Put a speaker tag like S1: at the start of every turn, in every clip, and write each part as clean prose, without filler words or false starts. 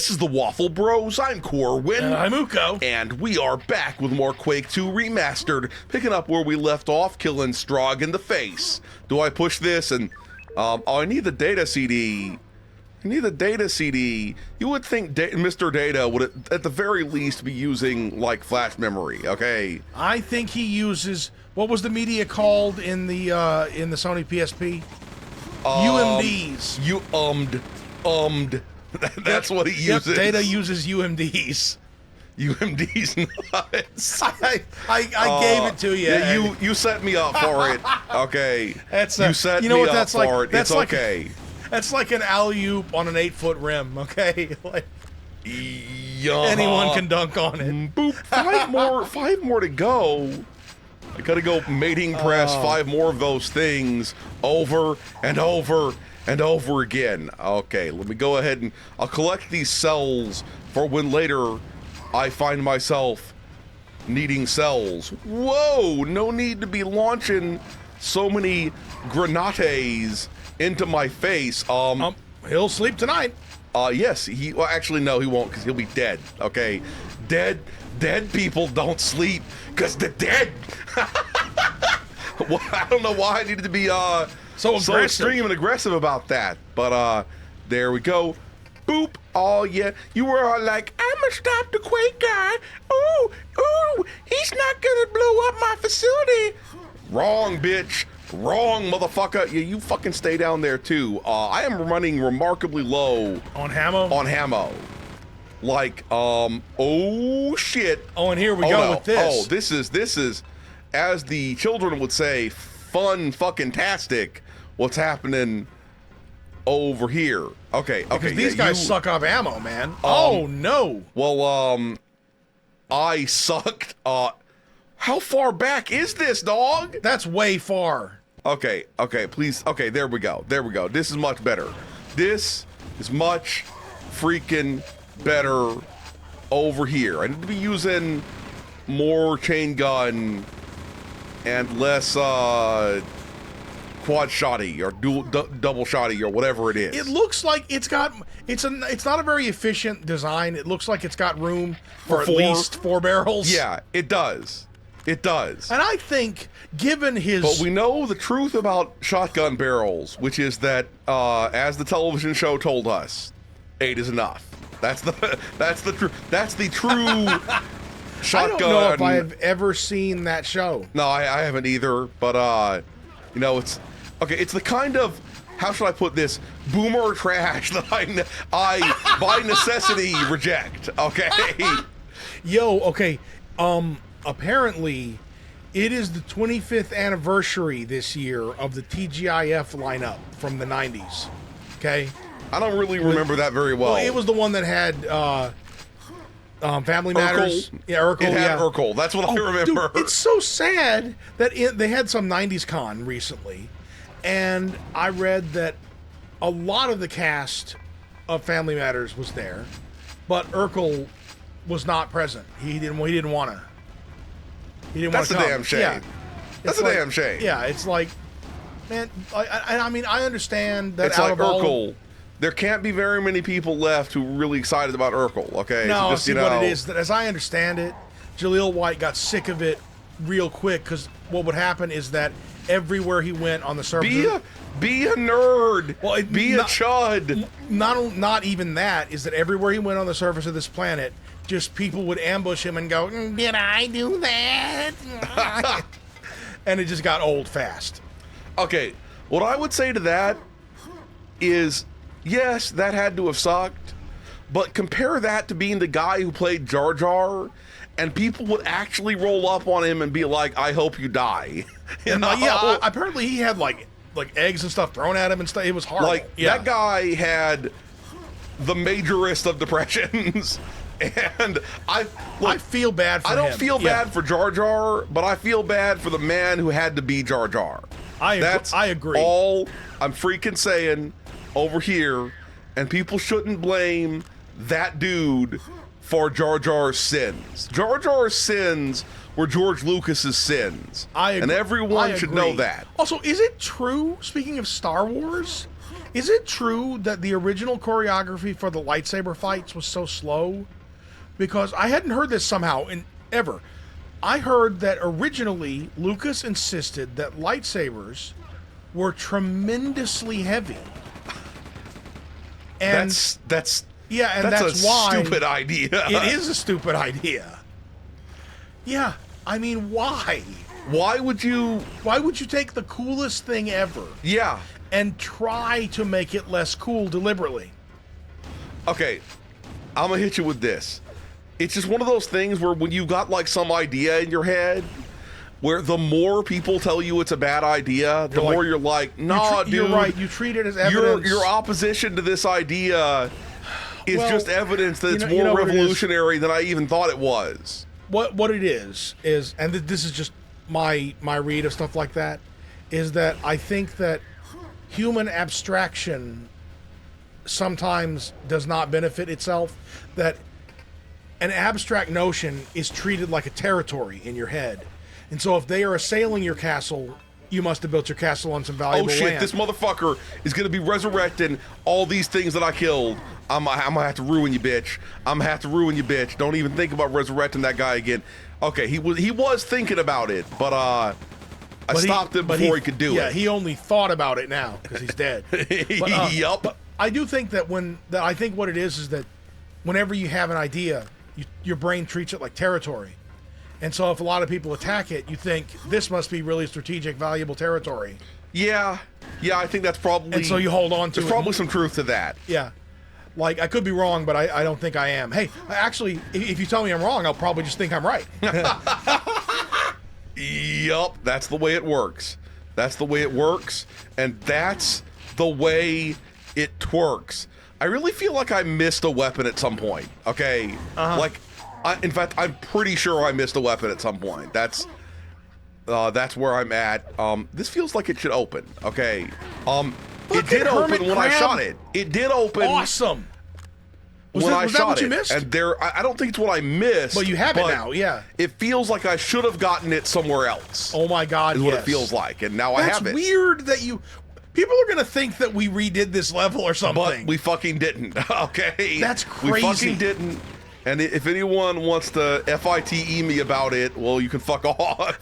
S1: This is the Waffle Bros. I'm Corwin.
S2: And I'm Uko.
S1: And we are back with more Quake II Remastered, picking up where we left off, killing Strogg in the face. Do I push this? And, oh, I need the data CD. I need the data CD. You would think Mr. Data would, at the very least, be using, like, flash memory, okay?
S2: I think he uses, what was the media called in the Sony PSP? UMDs.
S1: That's what he uses.
S2: Yep, Data uses UMDs.
S1: UMD's nuts.
S2: I gave it to you.
S1: Yeah, you set me up for it. Okay.
S2: You
S1: set me up for it. It's
S2: like,
S1: okay.
S2: That's like an alley-oop on an 8-foot rim, okay? Like, anyone can dunk on it.
S1: Boop. Five more to go. I gotta go mating press 5 more of those things over and over and over again. Okay, let me go ahead and I'll collect these cells for when later I find myself needing cells. Whoa, no need to be launching so many grenades into my face.
S2: He'll sleep tonight.
S1: Yes, well, actually, no, he won't, because he'll be dead, okay? Dead people don't sleep, because they're dead. Well, I don't know why I needed to be, so extreme and aggressive about that, but, there we go. Boop. Oh, yeah, you were all like, I'ma stop the Quake guy. Ooh, he's not gonna blow up my facility. Wrong, bitch. Wrong, motherfucker. Yeah, you fucking stay down there, too. I am running remarkably low.
S2: On ammo?
S1: On ammo. Like, oh, shit.
S2: Oh, and here we go with this.
S1: Oh, this is, as the children would say, fun fucking tastic. What's happening over here? Okay.
S2: Because these guys suck up ammo, man. Oh, no.
S1: Well, I sucked. How far back is this, dog?
S2: That's way far.
S1: Okay, please. Okay, there we go. This is much better. This is much freaking better over here. I need to be using more chain gun and less quad shotty or double shotty or whatever it is.
S2: It looks like it's not a very efficient design. It looks like it's got room for at least 4 barrels.
S1: Yeah, it does. It does.
S2: And I think, given his...
S1: But we know the truth about shotgun barrels, which is that, as the television show told us, 8 is enough. That's the true shotgun.
S2: I don't know if I've ever seen that show.
S1: No, I haven't either, but, you know, it's the kind of, how should I put this, boomer trash that I by necessity reject, okay?
S2: Yo, okay, apparently, it is the 25th anniversary this year of the TGIF lineup from the 90s. Okay?
S1: I don't really remember that very well.
S2: Well, it was the one that had Family Matters.
S1: Urkel.
S2: Yeah, Urkel.
S1: It had Urkel. That's what I remember.
S2: Dude, it's so sad that they had some 90s con recently, and I read that a lot of the cast of Family Matters was there, but Urkel was not present. He didn't want to.
S1: That's a damn shame. Yeah. That's a damn shame.
S2: Yeah, it's like, man, I mean, I understand that.
S1: It's like Urkel. There can't be very many people left who are really excited about Urkel, okay?
S2: No,
S1: so just,
S2: see, what it is, that as I understand it, Jaleel White got sick of it real quick, because what would happen is that everywhere he went on the surface...
S1: Be a nerd. Well, be a chud.
S2: Not even that, is that everywhere he went on the surface of this planet... just people would ambush him and go, did I do that? And it just got old fast.
S1: Okay, what I would say to that is, yes, that had to have sucked, but compare that to being the guy who played Jar Jar, and people would actually roll up on him and be like, I hope you die. You know?
S2: Yeah, apparently he had like eggs and stuff thrown at him and stuff. It was horrible.
S1: Like, that guy had the majorest of depressions. And I
S2: feel bad for him.
S1: I don't feel bad for Jar Jar, but I feel bad for the man who had to be Jar Jar.
S2: That's I agree.
S1: All I'm freaking saying over here, and people shouldn't blame that dude for Jar Jar's sins. Jar Jar's sins were George Lucas's sins.
S2: I agree.
S1: And everyone should know that.
S2: Also, is it true, speaking of Star Wars, Is it true that the original choreography for the lightsaber fights was so slow? Because I hadn't heard this somehow ever. I heard that originally Lucas insisted that lightsabers were tremendously heavy. And
S1: that's
S2: that's why
S1: stupid idea.
S2: It is a stupid idea. Yeah, I mean, why?
S1: Why would you
S2: take the coolest thing ever?
S1: Yeah.
S2: And try to make it less cool deliberately?
S1: Okay, I'm gonna hit you with this. It's just one of those things where when you got like some idea in your head, where the more people tell you it's a bad idea, the more you're like, nah, dude.
S2: You're right. You treat it as evidence.
S1: Your opposition to this idea is just evidence that it's more revolutionary than I even thought it was.
S2: What it is, and this is just my read of stuff like that, is that I think that human abstraction sometimes does not benefit itself, that an abstract notion is treated like a territory in your head. And so if they are assailing your castle, you must have built your castle on some valuable land.
S1: Oh shit, this motherfucker is going to be resurrecting all these things that I killed. I'm going to have to ruin you, bitch. I'm going to have to ruin you, bitch. Don't even think about resurrecting that guy again. Okay, he was thinking about it, but I stopped him before he could do it.
S2: Yeah, he only thought about it now because he's dead.
S1: Yup.
S2: But I do think that I think what it is that whenever you have an idea, your brain treats it like territory. And so if a lot of people attack it, you think this must be really strategic, valuable territory.
S1: Yeah, I think that's probably...
S2: And so you hold on to it.
S1: There's probably some truth to that.
S2: Yeah. Like, I could be wrong, but I don't think I am. Hey, actually, if you tell me I'm wrong, I'll probably just think I'm right.
S1: Yup, that's the way it works. That's the way it works, and that's the way it twerks. I really feel like I missed a weapon at some point, okay? Like, in fact, I'm pretty sure I missed a weapon at some point. That's where I'm at. This feels like it should open, okay? It did open when I shot it. It did open.
S2: Awesome.
S1: Was that what you missed? And I don't think it's what I missed.
S2: But you have it now, yeah.
S1: It feels like I should have gotten it somewhere else.
S2: Oh my God,
S1: is what it feels like, and now I have it.
S2: That's weird that you... People are going to think that we redid this level or something.
S1: But we fucking didn't, okay?
S2: That's crazy.
S1: We fucking didn't. And if anyone wants to FITE me about it, well, you can fuck off.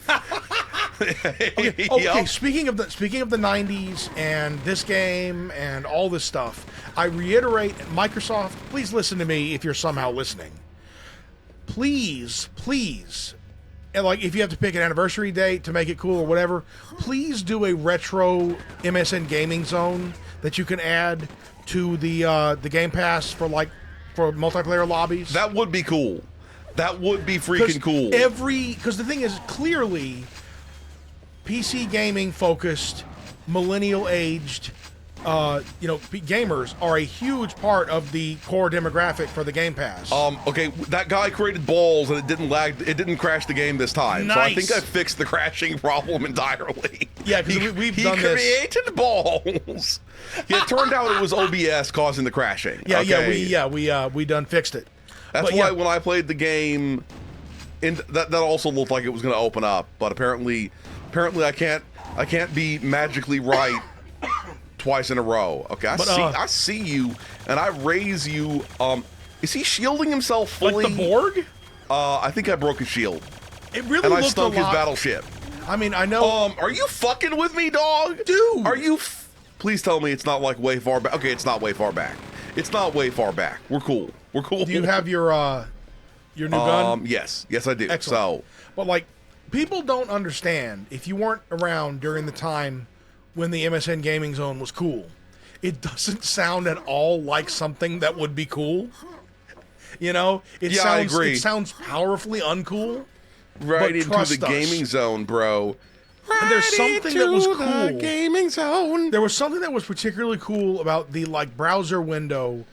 S2: Okay. Speaking of the 90s and this game and all this stuff, I reiterate, Microsoft, please listen to me if you're somehow listening. Please, and like if you have to pick an anniversary date to make it cool or whatever, please do a retro MSN gaming zone that you can add to the Game Pass for multiplayer lobbies.
S1: That would be cool. That would be freaking cool.
S2: Because the thing is, clearly, PC gaming focused, millennial aged, gamers are a huge part of the core demographic for the Game Pass.
S1: Okay, that guy created balls and it didn't lag. It didn't crash the game this time.
S2: Nice.
S1: So I think I fixed the crashing problem entirely.
S2: Yeah, because we've done
S1: this. He created balls. Yeah, it turned out it was OBS causing the crashing.
S2: We done fixed it.
S1: That's why when I played the game, that also looked like it was going to open up, but apparently I can't be magically right twice in a row. Okay, I see you, and I raise you. Is he shielding himself fully?
S2: Like the Borg?
S1: I think I broke his shield.
S2: It really
S1: and
S2: looked
S1: I stunk
S2: a lot.
S1: his battleship.
S2: I mean, I know.
S1: Are you fucking with me, dog?
S2: Dude!
S1: Are you? Please tell me it's not like way far back. Okay, it's not way far back. It's not way far back. We're cool. We're cool.
S2: Do you have your new gun?
S1: Yes, I do.
S2: Excellent.
S1: So,
S2: but people don't understand, if you weren't around during the time when the MSN Gaming Zone was cool, it doesn't sound at all like something that would be cool. You know?
S1: I agree.
S2: It sounds powerfully uncool.
S1: Right into the gaming zone, bro.
S2: And there's something that was cool.
S1: Gaming zone.
S2: There was something that was particularly cool about the browser window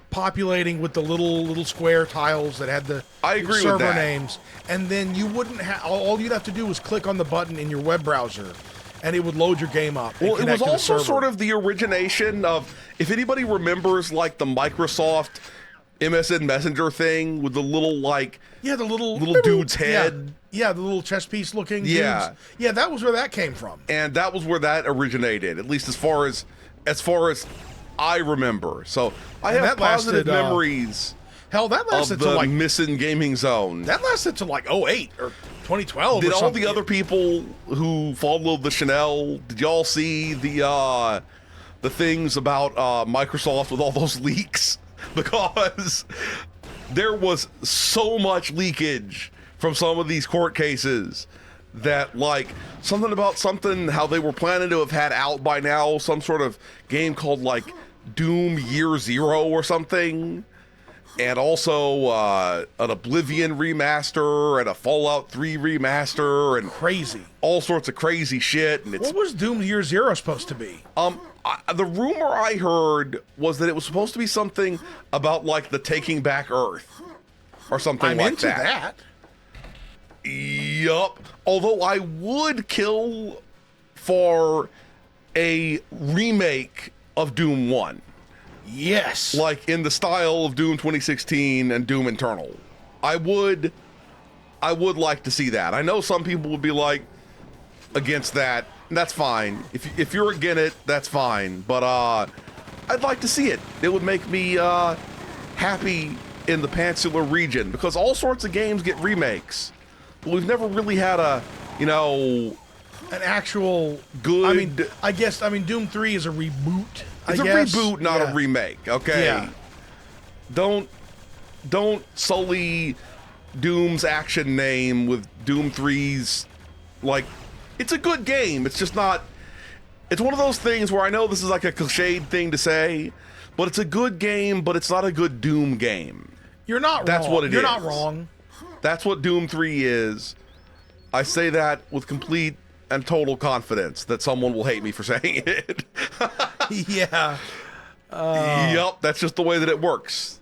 S2: populating with the little square tiles that had the server names, and then you wouldn't have all you'd have to do was click on the button in your web browser, and it would load your game up.
S1: Well, it was also sort of the origination of, if anybody remembers, the Microsoft MSN Messenger thing with the little
S2: the little
S1: dude's head.
S2: Yeah, the little chess piece looking
S1: dudes.
S2: Yeah, that was where that came from.
S1: And that was where that originated, at least as far as as far as I remember. So I
S2: And
S1: have
S2: that lasted,
S1: positive memories
S2: Hell, that
S1: of
S2: lasted
S1: the
S2: till like
S1: missing gaming zone.
S2: that lasted till like '08 or 2012.
S1: Did
S2: or
S1: all
S2: something.
S1: the other people who followed the Chanel, did y'all see the things about Microsoft with all those leaks? Because there was so much leakage from some of these court cases that, like, something about something, how they were planning to have had out by now, some sort of game called, like, Doom Year Zero or something. And also an Oblivion remaster and a Fallout 3 remaster and
S2: Crazy.
S1: all sorts of crazy shit. And it's
S2: What was Doom Year Zero supposed to be?
S1: the rumor I heard was that it was supposed to be something about like the Taking Back Earth or something
S2: I'm
S1: like
S2: into that.
S1: Yup. Although I would kill for a remake of Doom 1.
S2: Yes.
S1: Like in the style of Doom 2016 and Doom Eternal. I would like to see that. I know some people would be like against that. And that's fine. If you're against it, that's fine. But I'd like to see it. It would make me happy in the Peninsular region because all sorts of games get remakes. But we've never really had a, you know,
S2: an actual
S1: good.
S2: I mean, Doom 3 is a reboot.
S1: It's a reboot, not a remake. Okay.
S2: Yeah.
S1: Don't sully Doom's action name with Doom 3's, like, it's a good game. It's just not, it's one of those things where I know this is like a cliched thing to say, but it's a good game, but it's not a good Doom game.
S2: You're not
S1: That's
S2: wrong.
S1: what it
S2: You're
S1: is.
S2: not wrong.
S1: That's what Doom 3 is. I say that with complete and total confidence that someone will hate me for saying it.
S2: Yeah.
S1: Yep, that's just the way that it works.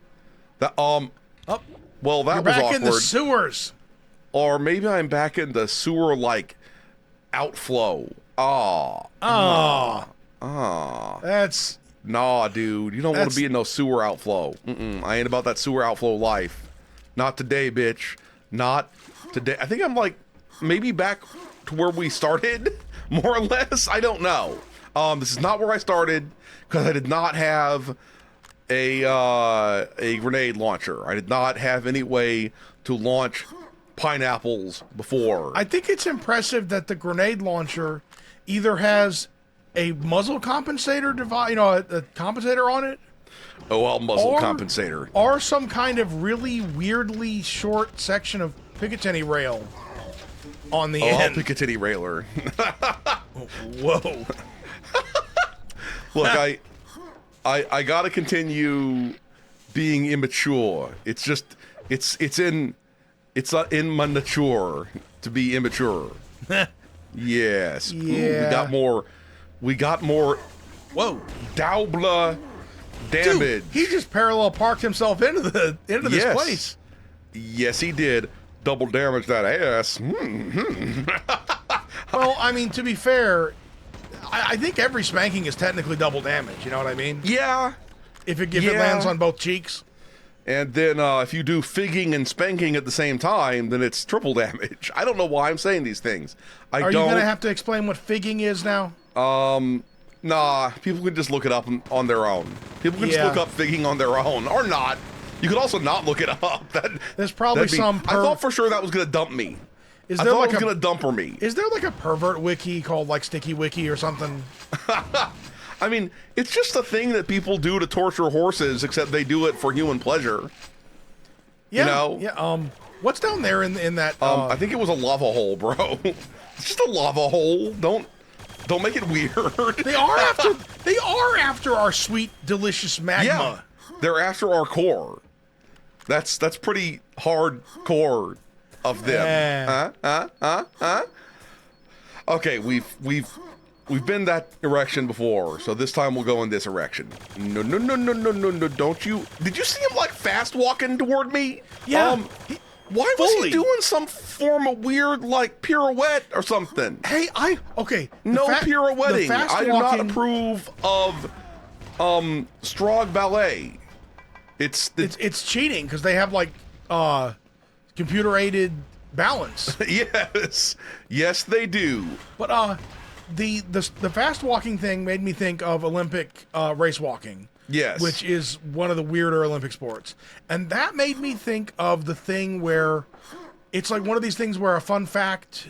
S1: That well, that
S2: You're
S1: was
S2: back
S1: awkward.
S2: in the sewers.
S1: Or maybe I'm back in the sewer like outflow.
S2: That's
S1: Nah, dude, you don't want
S2: That's-
S1: to be in no sewer outflow. I ain't about that sewer outflow life. Not today, bitch. Not today. I think I'm like maybe back to where we started, more or less. I don't know. This is not where I started because I did not have a grenade launcher. I did not have any way to launch pineapples before.
S2: I think it's impressive that the grenade launcher either has a muzzle compensator device, you know, a compensator on it,
S1: muzzle
S2: or-
S1: compensator.
S2: or some kind of really weirdly short section of Picatinny rail on the end.
S1: Picatinny railer.
S2: Whoa.
S1: Look, I gotta continue being immature. It's just it's in my nature to be immature. Yes. Ooh,
S2: Yeah.
S1: we got more
S2: Whoa.
S1: Daubla damage.
S2: Dude, he just parallel parked himself into this
S1: Yes.
S2: place.
S1: Yes, he did. Double damage that ass.
S2: Well, I mean, to be fair, I think every spanking is technically double damage. You know what I mean?
S1: Yeah.
S2: If it
S1: Yeah.
S2: lands on both cheeks.
S1: And then if you do figging and spanking at the same time, then it's triple damage. I don't know why I'm saying these things.
S2: Are you going to have to explain what figging is now?
S1: Nah, people can just look it up on their own. People can just
S2: Yeah.
S1: look up figging on their own, or not. You could also not look it up.
S2: There's probably some
S1: I thought for sure that was going to dump me.
S2: Is
S1: I
S2: there
S1: thought
S2: like
S1: it was
S2: a
S1: going to dumper me.
S2: Is there like a pervert wiki called like Sticky Wiki or something?
S1: I mean, it's just a thing that people do to torture horses, except they do it for human pleasure.
S2: Yeah.
S1: know?
S2: Yeah. What's down there in that?
S1: I think it was a lava hole, bro. It's just a lava hole. Don't make it weird.
S2: They are after our sweet, delicious magma.
S1: Yeah, they're after our core. That's pretty hardcore of them.
S2: Yeah.
S1: Okay, we've been that erection before, so this time we'll go in this erection. No, don't you? Did you see him like fast walking toward me?
S2: Yeah.
S1: Why was
S2: Fully.
S1: he doing some form of weird like pirouette or something?
S2: Hey,
S1: No pirouetting.
S2: fast
S1: I do not
S2: walking-
S1: approve of Strogg ballet.
S2: It's cheating because they have like computer aided balance.
S1: Yes, they do.
S2: But the fast walking thing made me think of Olympic race walking.
S1: Yes.
S2: Which is one of the weirder Olympic sports. And that made me think of the thing where it's like one of these things where a fun fact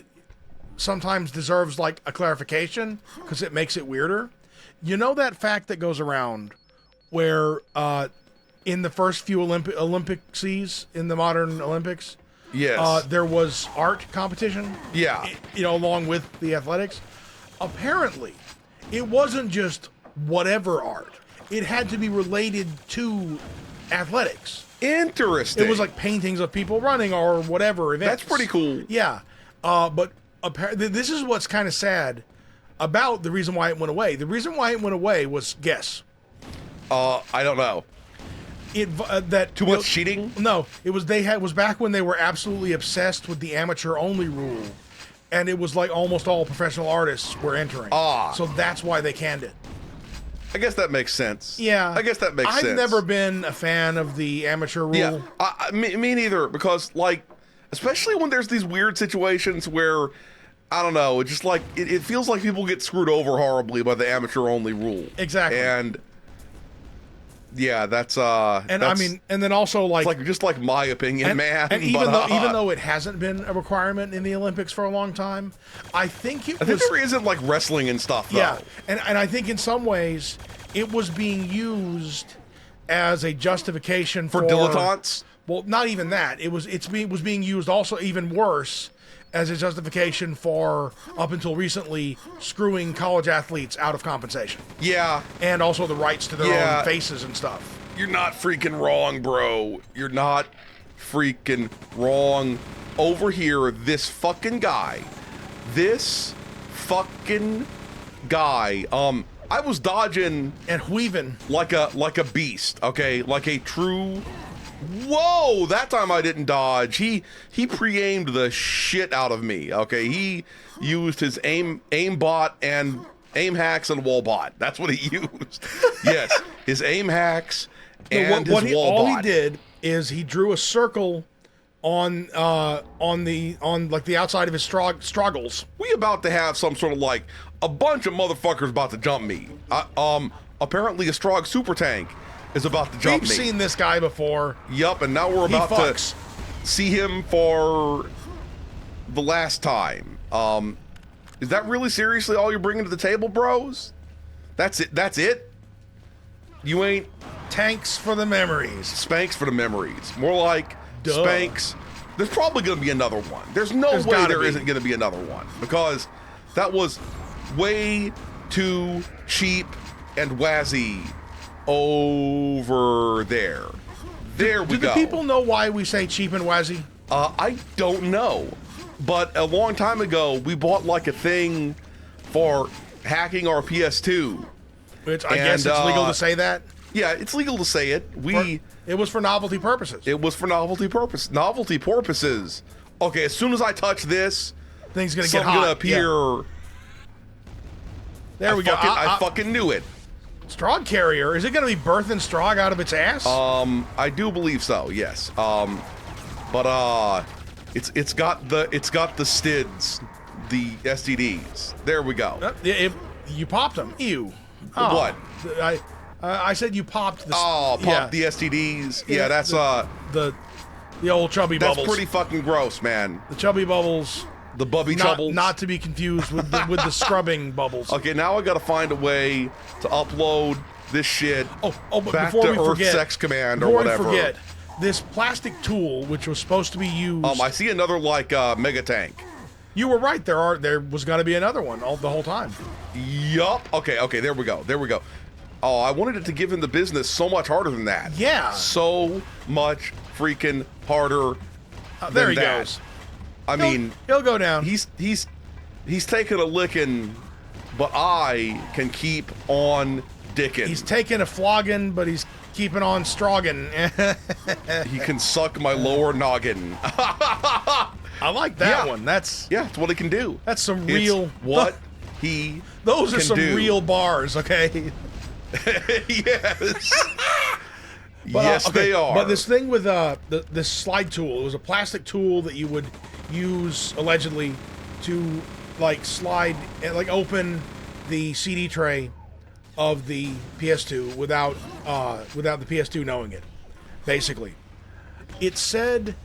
S2: sometimes deserves like a clarification because it makes it weirder. You know that fact that goes around where in the first few Olympics in the modern Olympics,
S1: yes,
S2: there was art competition.
S1: Yeah.
S2: Along with the athletics. Apparently, it wasn't just whatever art. It had to be related to athletics.
S1: Interesting.
S2: It was like paintings of people running or whatever events.
S1: That's pretty cool.
S2: Yeah. But apparently, this is what's kind of sad about the reason why it went away. The reason why it went away was, guess.
S1: I don't know.
S2: Too
S1: much cheating?
S2: No, it was back when they were absolutely obsessed with the amateur only rule, and it was like almost all professional artists were entering. So that's why they canned it.
S1: I guess that makes sense.
S2: Yeah,
S1: I guess that makes sense.
S2: I've never been a fan of the amateur rule.
S1: Yeah, me neither. Because like, especially when there's these weird situations where, I don't know, it's just like it feels like people get screwed over horribly by the amateur only rule.
S2: Exactly.
S1: And yeah, that's
S2: I mean, and then also like,
S1: it's like just like my opinion, man.
S2: And even though it hasn't been a requirement in the Olympics for a long time, I think
S1: there isn't like wrestling and stuff though.
S2: Yeah, and I think in some ways it was being used as a justification for
S1: dilettantes.
S2: Well, not even that. It was being used also even worse as a justification for, up until recently, screwing college athletes out of compensation.
S1: Yeah.
S2: And also the rights to their own faces and stuff.
S1: You're not freaking wrong, bro. You're not freaking wrong. Over here, this fucking guy. I was dodging
S2: and weaving
S1: like a beast, okay? Like a true. Whoa! That time I didn't dodge. He pre-aimed the shit out of me. Okay, he used his aimbot and aim hacks and wall bot. That's what he used. Yes, his aim hacks and his wall
S2: all
S1: bot.
S2: He did is he drew a circle on like the outside of his struggles.
S1: We about to have some sort of like a bunch of motherfuckers about to jump me. Apparently a Strogg super tank is about to jump me.
S2: We've seen this guy before.
S1: Yup, and now we're about to see him for the last time. Is that really seriously all you're bringing to the table, bros? That's it? You ain't...
S2: Tanks for the memories.
S1: Spanks for the memories. More like Spanks. There's probably going to be another one. There's no way there isn't going to be another one. Because that was way too cheap and wazzy over there. There we go.
S2: Do the people know why we say cheap and wazzy?
S1: I don't know. But a long time ago, we bought like a thing for hacking our PS2.
S2: Which I guess it's legal to say that?
S1: Yeah, it's legal to say it.
S2: It was for novelty purposes.
S1: It was for novelty purposes. Okay, as soon as I touch this,
S2: thing's gonna get hot.
S1: Gonna appear.
S2: Yeah. There we go.
S1: I fucking knew it.
S2: Strogg carrier. Is it going to be birthing Strogg out of its ass?
S1: I do believe so. Yes. But it's got the STIDs, the STDs. There we go.
S2: You popped them. Ew.
S1: What?
S2: I said you popped the.
S1: The STDs. Yeah, that's
S2: the old chubby bubbles.
S1: That's pretty fucking gross, man.
S2: The chubby bubbles.
S1: The bubby troubles.
S2: Not to be confused with the scrubbing bubbles.
S1: Okay, now I gotta find a way to upload this shit
S2: but
S1: back
S2: before
S1: to
S2: we
S1: Earth
S2: forget,
S1: Sex Command or whatever.
S2: Before we forget, this plastic tool, which was supposed to be used...
S1: I see another, like, mega tank.
S2: You were right. There was gonna be another one the whole time.
S1: Yup. Okay, there we go. Oh, I wanted it to give him the business so much harder than that.
S2: Yeah.
S1: So much freaking harder
S2: there
S1: than
S2: he
S1: that.
S2: goes.
S1: I mean,
S2: he'll go down.
S1: He's taking a licking, but I can keep on dicking.
S2: He's taking a flogging, but he's keeping on strogging.
S1: He can suck my lower noggin.
S2: I like that one. That's
S1: what he can do.
S2: That's some real
S1: what he.
S2: Those are some real bars, okay?
S1: Yes. Yes, they are.
S2: But this thing with this slide tool, it was a plastic tool that you would use allegedly to like slide, like open the CD tray of the PS2 without the PS2 knowing it. Basically, it said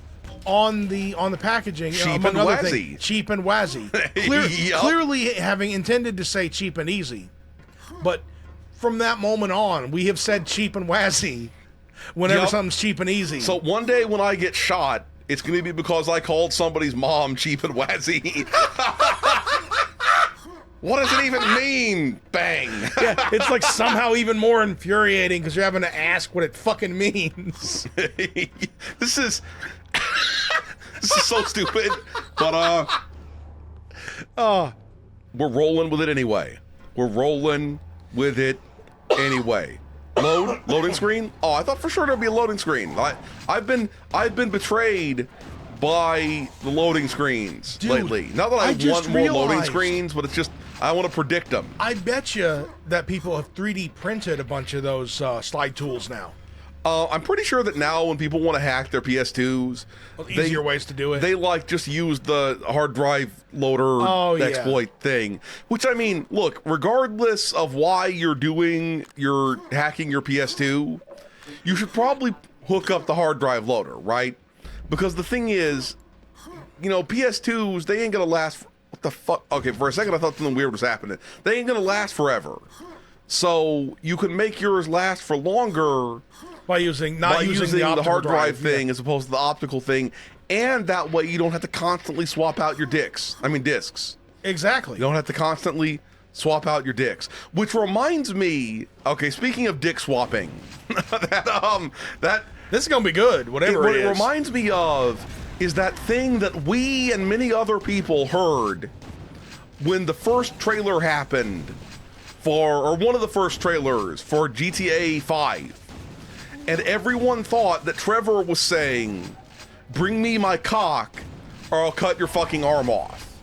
S2: on the packaging,
S1: cheap
S2: among
S1: and
S2: other
S1: wazzy.
S2: things, cheap and wazzy.
S1: Yup.
S2: Clearly having intended to say cheap and easy, but from that moment on, we have said cheap and wazzy whenever
S1: Yup.
S2: something's cheap and easy.
S1: So one day when I get shot, it's going to be because I called somebody's mom cheap and wazzy. What does it even mean? Bang.
S2: Yeah, it's like somehow even more infuriating because you're having to ask what it fucking means.
S1: This is so stupid, but we're rolling with it anyway. We're rolling with it anyway. Loading screen? Oh, I thought for sure there'd be a loading screen. I've been betrayed by the loading screens lately. Not that I want more loading screens, but it's just I want to predict them.
S2: I bet you that people have 3D printed a bunch of those slide tools now.
S1: I'm pretty sure that now when people want to hack their PS2s,
S2: Easier ways to do it.
S1: They like just use the hard drive loader exploit thing. Which I mean, look, regardless of why you're hacking your PS2, you should probably hook up the hard drive loader, right? Because the thing is, you know, PS2s, they ain't gonna last. What the fuck? Okay, for a second I thought something weird was happening. They ain't gonna last forever. So you can make yours last for longer
S2: by using the
S1: hard drive thing as opposed to the optical thing, and that way you don't have to constantly swap out your discs.
S2: Exactly.
S1: You don't have to constantly swap out your discs. Which reminds me, okay, speaking of dick swapping, that
S2: this is gonna be good. What it
S1: reminds me of is that thing that we and many other people heard when the first trailer happened or one of the first trailers for GTA 5. And everyone thought that Trevor was saying, "Bring me my cock or I'll cut your fucking arm off."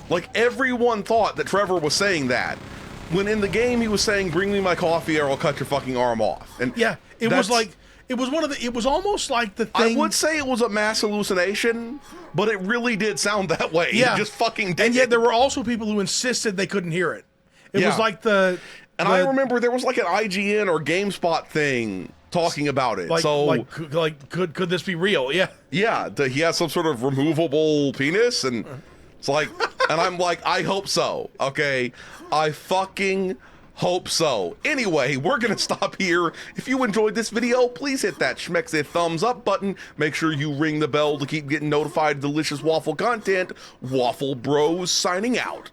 S1: Like, everyone thought that Trevor was saying that, when in the game he was saying, "Bring me my coffee or I'll cut your fucking arm off." And
S2: yeah, it was almost like the thing.
S1: I would say it was a mass hallucination, but it really did sound that way.
S2: Yeah.
S1: It just fucking did.
S2: And yet there were also people who insisted they couldn't hear it. It was like
S1: I remember there was like an IGN or GameSpot thing talking about it.
S2: Could this be real? Yeah.
S1: Yeah, he has some sort of removable penis, and it's like, and I'm like, I hope so. Okay, I fucking hope so. Anyway, we're gonna stop here. If you enjoyed this video, please hit that schmexy thumbs up button. Make sure you ring the bell to keep getting notified of delicious waffle content. Waffle Bros signing out.